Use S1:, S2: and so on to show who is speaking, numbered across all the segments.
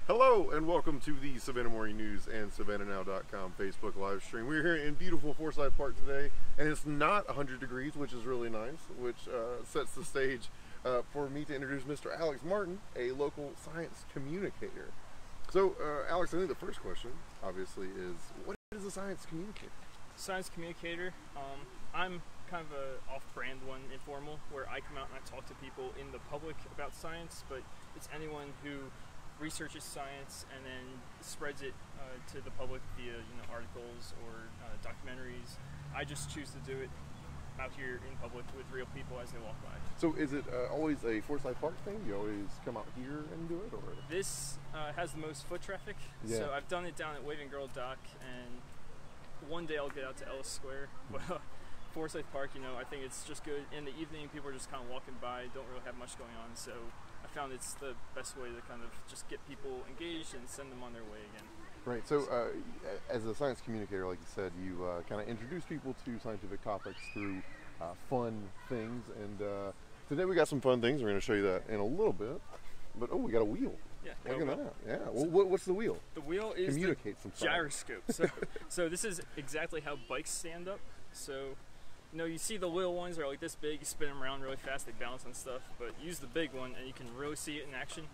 S1: Hello and welcome to the Savannah Morning News and savannahnow.com Facebook live stream. We're here in beautiful Forsyth Park today, and it's not 100 degrees, which is really nice, which sets the stage for me to introduce Mr. Alex Martin, a local science communicator. So, Alex, I think the first question, obviously, is what is a science communicator?
S2: Science communicator, I'm kind of a off-brand one, informal, where I come out and I talk to people in the public about science, but it's anyone who researches science and then spreads it to the public via articles or documentaries. I just choose to do it out here in public with real people as they walk by.
S1: So is it always a Forsyth Park thing? You always come out here and do it? Or?
S2: This has the most foot traffic, so I've done it down at Waving Girl Dock, and one day I'll get out to Ellis Square. But Forsyth Park, I think it's just good. In the evening, people are just kind of walking by, don't really have much going on, so I found it's the best way to kind of just get people engaged and send them on their way again.
S1: Right, so as a science communicator, like you said, you kind of introduce people to scientific topics through fun things, and today we got some fun things. We're going to show you that in a little bit, but we got a wheel.
S2: Yeah,
S1: look at that. Yeah, well, what's the wheel?
S2: The wheel is
S1: Communicate
S2: the
S1: some
S2: gyroscope. So this is exactly how bikes stand up. So you see the little ones are like this big, you spin them around really fast, they bounce on stuff, but use the big one and you can really see it in action.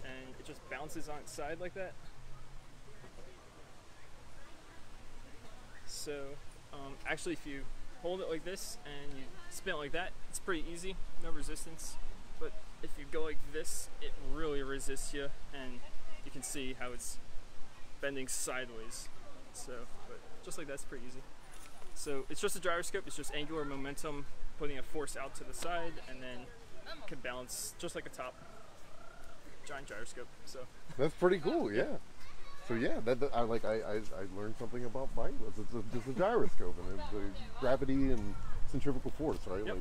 S2: And it just bounces on its side like that. So actually, if you hold it like this and you spin it like that, it's pretty easy, no resistance. But if you go like this, it really resists you, and you can see how it's bending sideways. So, but just like that's pretty easy. So it's just a gyroscope, it's just angular momentum, putting a force out to the side, and then can balance just like a top giant gyroscope. So
S1: that's pretty cool, yeah. So yeah, I learned something about bike wheels. It's just a gyroscope, and it's the gravity and centrifugal force, right?
S2: Yep.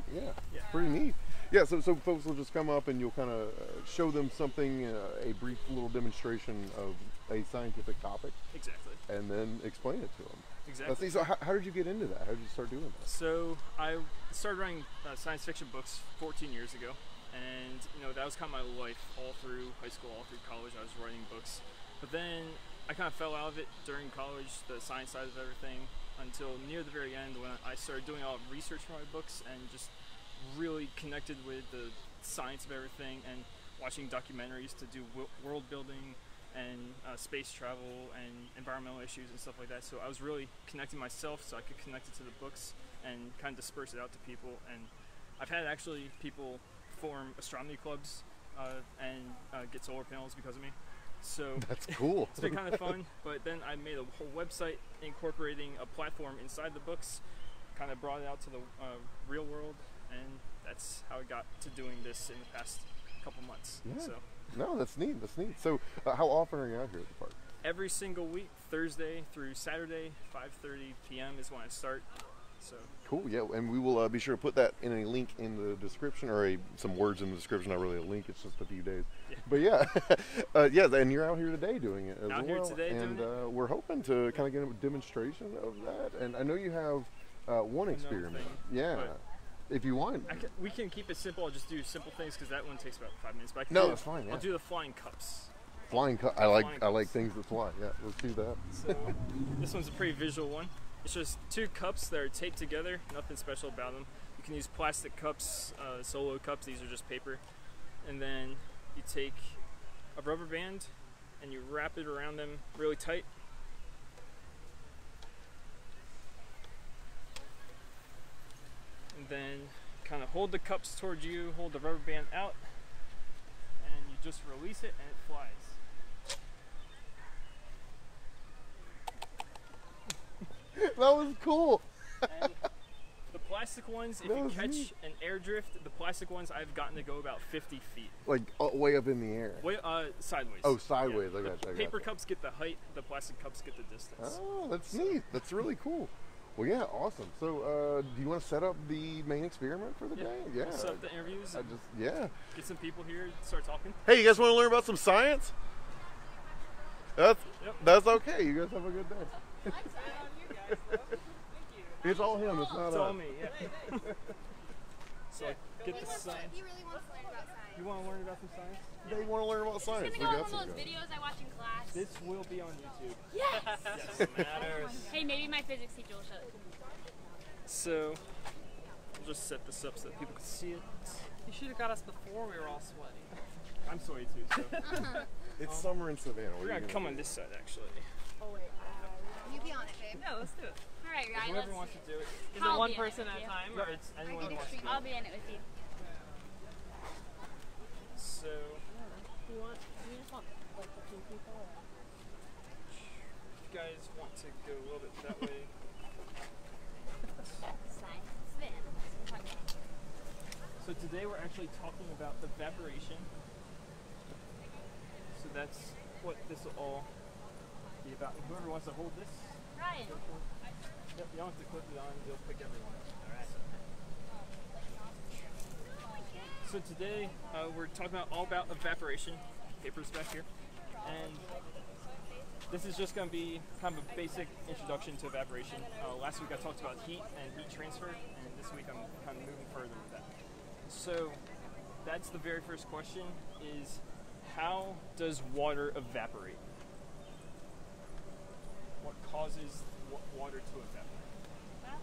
S1: It's pretty neat. Yeah, so folks will just come up and you'll kind of show them something, a brief little demonstration of a scientific topic.
S2: Exactly.
S1: And then explain it to them.
S2: Exactly.
S1: So how did you get into that? How did you start doing that?
S2: So I started writing science fiction books 14 years ago, and that was kind of my life all through high school, all through college. I was writing books, but then I kind of fell out of it during college, the science side of everything, until near the very end when I started doing a lot of research for my books and just really connected with the science of everything and watching documentaries to do world building and space travel and environmental issues and stuff like that. So I was really connecting myself so I could connect it to the books and kind of disperse it out to people. And I've had actually people form astronomy clubs and get solar panels because of me. So
S1: that's cool.
S2: It's been kind of fun. But then I made a whole website incorporating a platform inside the books, kind of brought it out to the real world, and that's how I got to doing this in the past couple months.
S1: Yeah.
S2: So.
S1: No, that's neat. That's neat. So, how often are you out here at the park?
S2: Every single week, Thursday through Saturday, 5:30 p.m. is when I start. So
S1: cool. Yeah, and we will be sure to put that in a link in the description, or some words in the description. Not really a link; it's just a few days.
S2: Yeah.
S1: But yeah, yeah. And you're out here today doing it as
S2: out
S1: well.
S2: Here today
S1: and
S2: doing it.
S1: We're hoping to kind of get a demonstration of that. And I know you have one experiment. Yeah. If you want,
S2: we can keep it simple. I'll just do simple things because that one takes about 5 minutes. But
S1: no, it's fine. Yeah.
S2: I'll do the flying cups.
S1: Flying cup. I like things that fly. Yeah, let's do that.
S2: So this one's a pretty visual one. It's just 2 cups that are taped together. Nothing special about them. You can use plastic cups, solo cups. These are just paper. And then you take a rubber band and you wrap it around them really tight. And then kind of hold the cups towards you, hold the rubber band out, and you just release it and it flies.
S1: That was cool.
S2: And the plastic ones, if you catch an air drift, the plastic ones I've gotten to go about 50 feet.
S1: Like way up in the air?
S2: Way, sideways.
S1: Oh, sideways.
S2: Yeah.
S1: I got you.
S2: Paper cups get the height, the plastic cups get the distance.
S1: Oh, that's neat. That's really cool. Well, yeah, awesome. So, do you want to set up the main experiment for the day? Yeah.
S2: Set up the interviews.
S1: Get
S2: some people here, start talking.
S1: Hey, you guys want to learn about some science? That's okay. You guys have a good day.
S3: I'm on you guys, though. Thank you.
S1: It's all him. It's not us.
S2: It's all me. Yeah. So get the science.
S3: He really wants to learn about science.
S2: You want to learn about some science?
S1: They want to learn about science.
S4: It's gonna go on one of those videos I watch in class.
S2: This will be on YouTube.
S4: Yes!
S2: Yes.
S5: Matters.
S4: Hey, maybe my physics teacher will show it to me.
S2: So, I'll just set this up so that people can see it.
S3: You should have got us before we were all sweaty.
S2: I'm sweaty too, so.
S1: It's summer in Savannah.
S2: We're going to come on this side, actually.
S4: Oh, wait. You be on it, babe.
S3: Yeah, let's do it.
S4: Alright, guys.
S2: Whoever wants to do it.
S3: Is
S4: I'll
S3: it one
S4: be in it
S3: person
S4: with
S3: at a
S4: you.
S3: time?
S2: No,
S3: Or?
S2: it's anyone who wants to do
S4: I'll
S2: it.
S4: be in it with you.
S2: So,
S3: You just want like the two people?
S2: if you guys want to go a little bit that way.
S4: Science. Savannah.
S2: So today we're actually talking about evaporation. So that's what this will all be about. And whoever wants to hold this,
S4: Ryan.
S2: yep, you don't have to clip it on, you'll pick everyone up. Alright. So today we're talking about all about evaporation. Papers back here. And this is just going to be kind of a basic introduction to evaporation. Last week I talked about heat and heat transfer, and this week I'm kind of moving further with that. So that's the very first question, is how does water evaporate? What causes water to evaporate?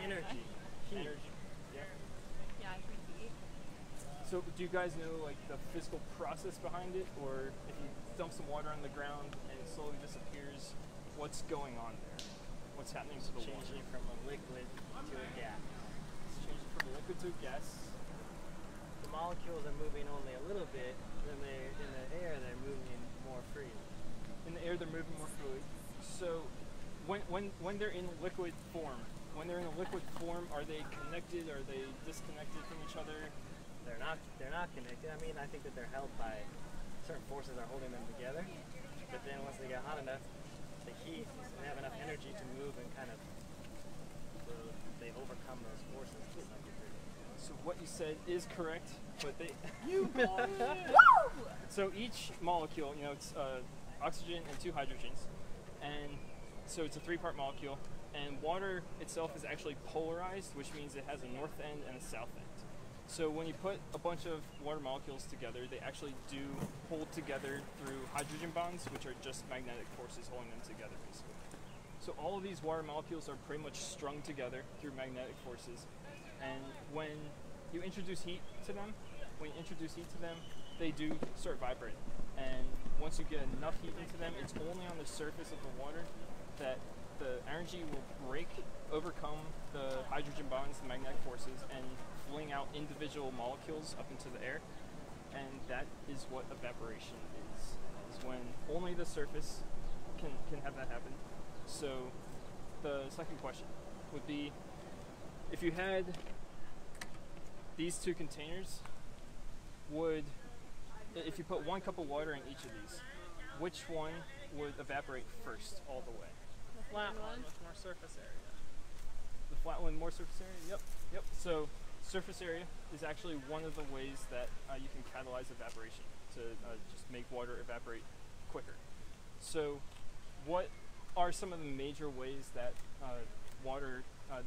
S5: Energy. Heat.
S2: Energy. Yeah.
S4: Yeah, I think heat.
S2: So do you guys know like the physical process behind it, or if you dump some water on the ground and it slowly disappears, what's going on there? What's happening to the water?
S5: Changing from a liquid to a gas.
S2: It's changing from a liquid to a gas.
S5: The molecules are moving only a little bit, then they're in the air they're moving more freely.
S2: In the air, they're moving more fluid. So when they're in liquid form, are they connected? Are they disconnected from each other?
S5: They're not connected. I mean, I think that they're held by certain forces are holding them together. But then once they get hot enough, the heat and have enough energy to move and kind of they overcome those forces to some degree.
S2: So what you said is correct, but they
S4: Woo!
S2: so each molecule, it's oxygen and 2 hydrogens, and so it's a 3-part molecule. And water itself is actually polarized, which means it has a north end and a south end. So when you put a bunch of water molecules together, they actually do hold together through hydrogen bonds, which are just magnetic forces holding them together, basically. So all of these water molecules are pretty much strung together through magnetic forces. And when you introduce heat to them, they do start vibrating. And once you get enough heat into them, it's only on the surface of the water that the energy will overcome the hydrogen bonds, the magnetic forces, and fling out individual molecules up into the air. And that is what evaporation is when only the surface can have that happen. So the second question would be, if you had these 2 containers, if you put 1 cup of water in each of these, which one would evaporate first all the way?
S3: The flat one with more surface area.
S2: The flat one, more surface area? Yep. So surface area is actually one of the ways that you can catalyze evaporation to just make water evaporate quicker. So what are some of the major ways that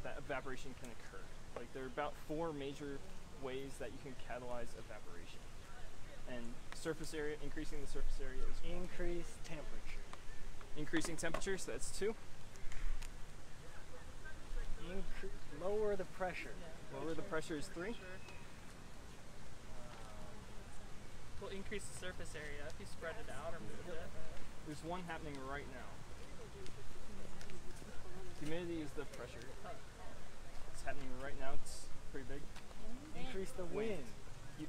S2: that evaporation can occur? Like, there are about 4 major ways that you can catalyze evaporation. And surface area, increasing the surface area is one.
S5: Increase temperature.
S2: Increasing temperature, so that's 2.
S5: Lower the pressure.
S2: Lower the pressure is 3.
S3: We'll increase the surface area if you spread it out or move it.
S2: There's one happening right now. Humidity is the pressure. It's happening right now. It's pretty big.
S5: Increase the wind.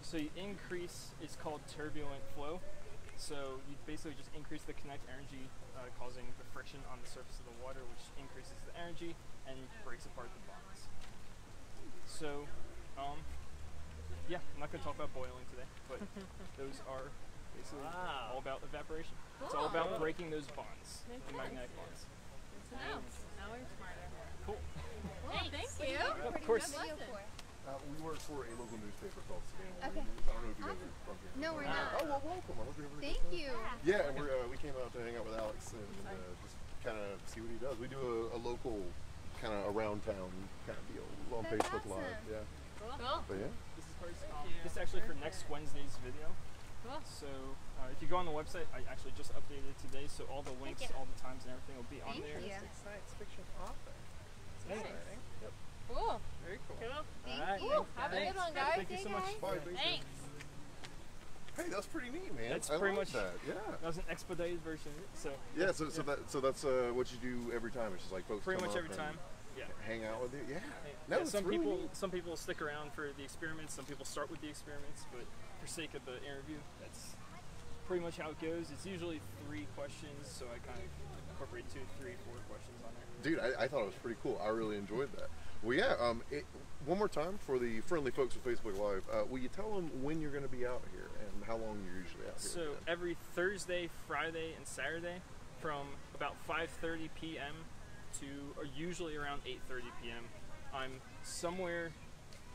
S2: So you increase, it's called turbulent flow. So you basically just increase the kinetic energy, causing the friction on the surface of the water, which increases the energy and breaks apart the bonds. So, yeah, I'm not going to talk about boiling today, but those are basically all about evaporation. It's all about breaking those bonds, the magnetic bonds.
S3: Now we're smarter.
S2: Cool.
S4: Thank you.
S2: Of course.
S1: We work for a local newspaper called Savannah
S6: Okay.
S1: Morning. I don't know if you guys are from here.
S6: No, we're not.
S1: Oh, well, welcome. I hope you have a good
S6: Thank
S1: time.
S6: you.
S1: Yeah, and we came out to hang out with Alex and just kind of see what he does. We do a local kind of around town kind of deal on
S6: That's
S1: Facebook Live.
S6: awesome.
S1: Yeah.
S4: Cool.
S1: But yeah.
S2: This is cards.
S3: you.
S2: This is actually for next Wednesday's video.
S4: Cool.
S2: So if you go on the website, I actually just updated it today, so all the links,
S4: you.
S2: all the times and everything will be on
S4: Thank
S2: there.
S4: you.
S3: Science fiction author.
S4: Nice.
S3: Exciting.
S4: Cool.
S3: Very cool.
S4: Cool. Thank
S5: Alright,
S4: you.
S5: thanks,
S4: Have a
S5: guys.
S4: good one, guys.
S2: Thank you so much.
S1: Bye, thank you.
S4: Thanks.
S1: Hey, that's pretty neat, man.
S2: That's
S1: I
S2: pretty
S1: like
S2: much
S1: that. Yeah.
S2: That was an expedited version of it. So
S1: Yeah. So that's what you do every time. It's just like folks
S2: pretty
S1: come
S2: much
S1: up
S2: every
S1: and
S2: time. Yeah.
S1: hang out with you. Yeah.
S2: Yeah,
S1: No, it's really neat.
S2: some people stick around for the experiments. Some people start with the experiments, but for sake of the interview, that's pretty much how it goes. It's usually 3 questions, so I kind of incorporate 2, 3, 4 questions on there.
S1: Dude, I thought it was pretty cool. I really enjoyed that. Well, yeah. One more time for the friendly folks of Facebook Live, will you tell them when you're going to be out here and how long you're usually out here?
S2: So
S1: again?
S2: every Thursday, Friday, and Saturday, from about 5:30 p.m. to or usually around 8:30 p.m., I'm somewhere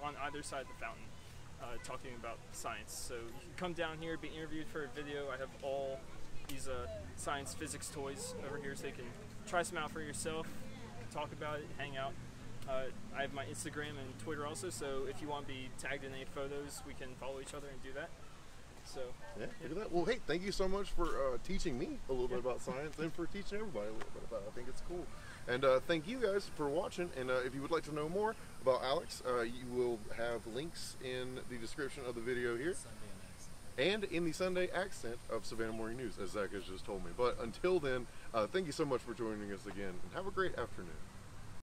S2: on either side of the fountain talking about science. So you can come down here, be interviewed for a video. I have all these science physics toys over here, so you can try some out for yourself, talk about it, hang out. I have my Instagram and Twitter also, so if you want to be tagged in any photos, we can follow each other and do that. So
S1: Yeah, look at that. Well, hey, thank you so much for teaching me a little bit about science and for teaching everybody a little bit about it. I think it's cool. And thank you guys for watching. And if you would like to know more about Alex, you will have links in the description of the video here and in the Sunday accent of Savannah Morning News, as Zach has just told me. But until then, thank you so much for joining us again, and have a great afternoon.